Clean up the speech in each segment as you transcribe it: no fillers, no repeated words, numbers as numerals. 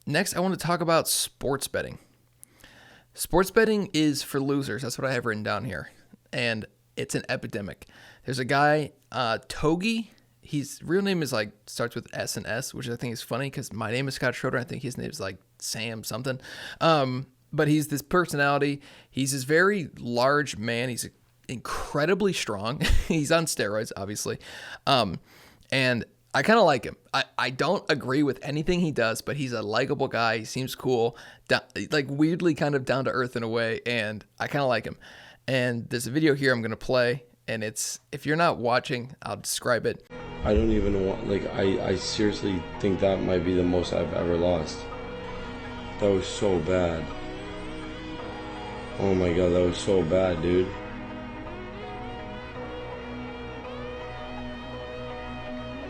Next, I want to talk about sports betting. Sports betting is for losers. That's what I have written down here. And it's an epidemic. There's a guy, Togi. His real name is starts with S and S, which I think is funny because my name is Scott Schroeder. I think his name is Sam something. But he's this personality. He's this very large man. He's incredibly strong. He's on steroids, obviously. And I kind of like him. I don't agree with anything he does, but he's a likable guy. He seems cool, weirdly kind of down to earth in a way, and I kind of like him. And there's a video here I'm going to play, and if you're not watching, I'll describe it. I don't even want, I seriously think that might be the most I've ever lost. That was so bad. Oh my God, that was so bad, dude.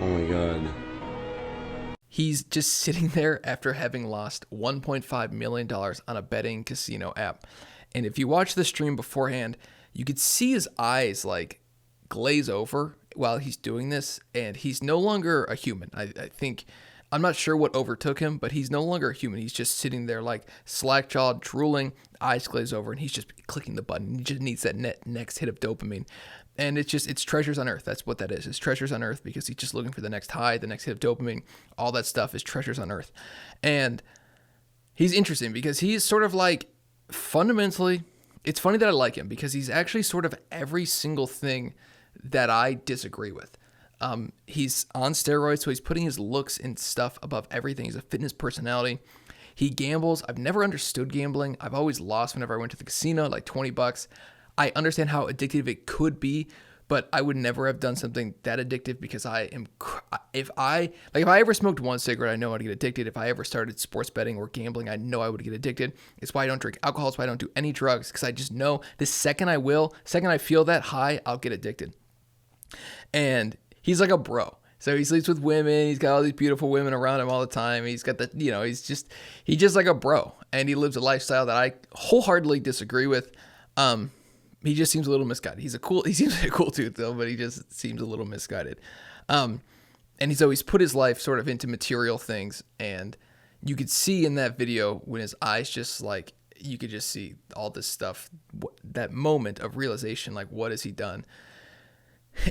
Oh my God. He's just sitting there after having lost $1.5 million on a betting casino app. And if you watch the stream beforehand, you could see his eyes glaze over while he's doing this. And he's no longer a human. I think, I'm not sure what overtook him, but he's no longer a human. He's just sitting there slack-jawed, drooling, eyes glaze over, and he's just clicking the button. He just needs that next hit of dopamine. And it's treasures on earth. That's what that is. It's treasures on earth because he's just looking for the next high, the next hit of dopamine. All that stuff is treasures on earth. And he's interesting because he's sort of fundamentally, it's funny that I like him because he's actually sort of every single thing that I disagree with. He's on steroids, so he's putting his looks and stuff above everything. He's a fitness personality. He gambles. I've never understood gambling. I've always lost whenever I went to the casino, $20. I understand how addictive it could be, but I would never have done something that addictive because if I ever smoked one cigarette, I know I'd get addicted. If I ever started sports betting or gambling, I know I would get addicted. It's why I don't drink alcohol. It's why I don't do any drugs, because I just know the second I feel that high, I'll get addicted. And he's like a bro. So he sleeps with women. He's got all these beautiful women around him all the time. He's got he's just like a bro, and he lives a lifestyle that I wholeheartedly disagree with. He just seems a little misguided. He seems like a cool dude though, but he just seems a little misguided. And he's always put his life sort of into material things. And you could see in that video when his eyes just you could just see all this stuff, that moment of realization, what has he done?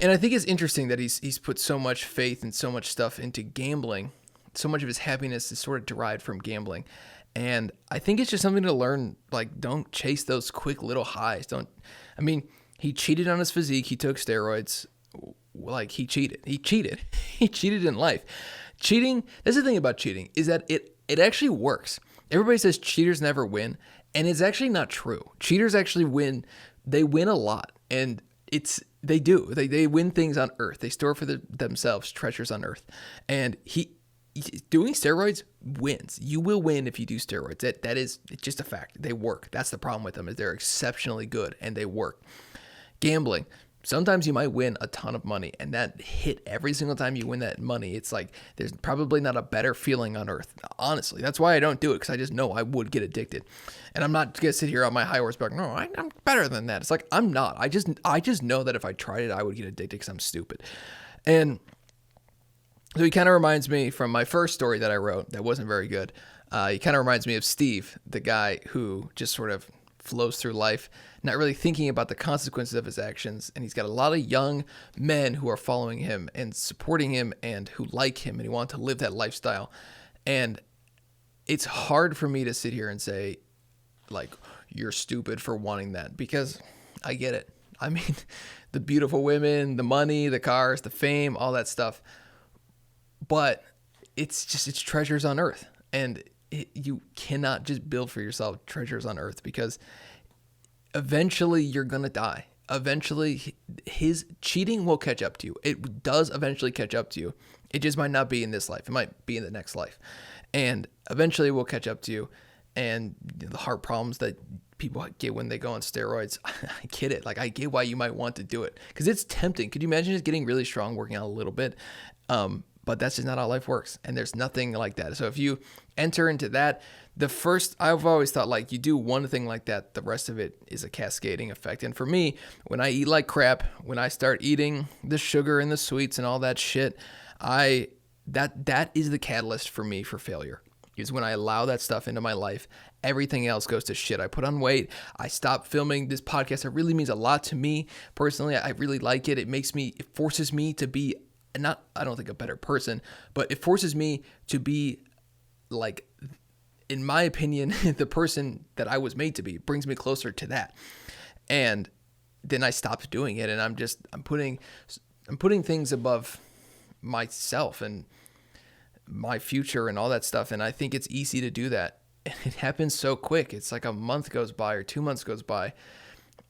And I think it's interesting that he's put so much faith and so much stuff into gambling. So much of his happiness is sort of derived from gambling. And I think it's just something to learn, don't chase those quick little highs. He cheated on his physique. He took steroids. He cheated. He cheated in life. Cheating, that's the thing about cheating, is that it actually works. Everybody says cheaters never win, and it's actually not true. Cheaters actually win. They win a lot, and they do. They win things on earth. They store for themselves treasures on earth. And doing steroids wins. You will win if you do steroids. That is, it's just a fact. They work. That's the problem with them, is they're exceptionally good and they work. Gambling. Sometimes you might win a ton of money, and that hit every single time you win that money. It's there's probably not a better feeling on earth. Honestly, that's why I don't do it, because I just know I would get addicted. And I'm not going to sit here on my high horse no, I'm better than that. It's I'm not. I just know that if I tried it, I would get addicted because I'm stupid. And so he kind of reminds me, from my first story that I wrote that wasn't very good, he kind of reminds me of Steve, the guy who just sort of flows through life, not really thinking about the consequences of his actions. And he's got a lot of young men who are following him and supporting him and who like him, and he wants to live that lifestyle. And it's hard for me to sit here and say, you're stupid for wanting that, because I get it. The beautiful women, the money, the cars, the fame, all that stuff. But it's treasures on earth. And you cannot just build for yourself treasures on earth, because eventually you're going to die. Eventually his cheating will catch up to you. It does eventually catch up to you. It just might not be in this life. It might be in the next life. And eventually it will catch up to you. And the heart problems that people get when they go on steroids, I get it. I get why you might want to do it, because it's tempting. Could you imagine just getting really strong, working out a little bit? But that's just not how life works. And there's nothing like that. So if you enter into that, I've always thought you do one thing like that, the rest of it is a cascading effect. And for me, when I eat like crap, when I start eating the sugar and the sweets and all that shit, that is the catalyst for me for failure. is when I allow that stuff into my life, everything else goes to shit. I put on weight. I stop filming this podcast. It really means a lot to me personally. I really like it. It forces me to be I don't think a better person, but it forces me to be like, in my opinion, the person that I was made to be. It brings me closer to that. And then I stopped doing it, and I'm putting things above myself and my future and all that stuff. And I think it's easy to do that. And it happens so quick. It's like a month goes by or 2 months goes by.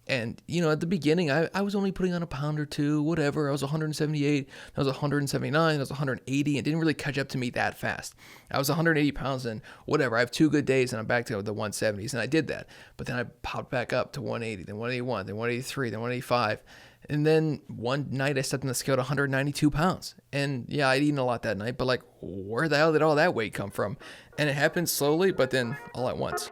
And, at the beginning, I was only putting on a pound or two, whatever. I was 178, I was 179, I was 180. It didn't really catch up to me that fast. I was 180 pounds and whatever. I have 2 good days and I'm back to the 170s. And I did that. But then I popped back up to 180, then 181, then 183, then 185. And then one night I stepped on the scale at 192 pounds. And yeah, I'd eaten a lot that night, but like, where the hell did all that weight come from? And it happened slowly, but then all at once.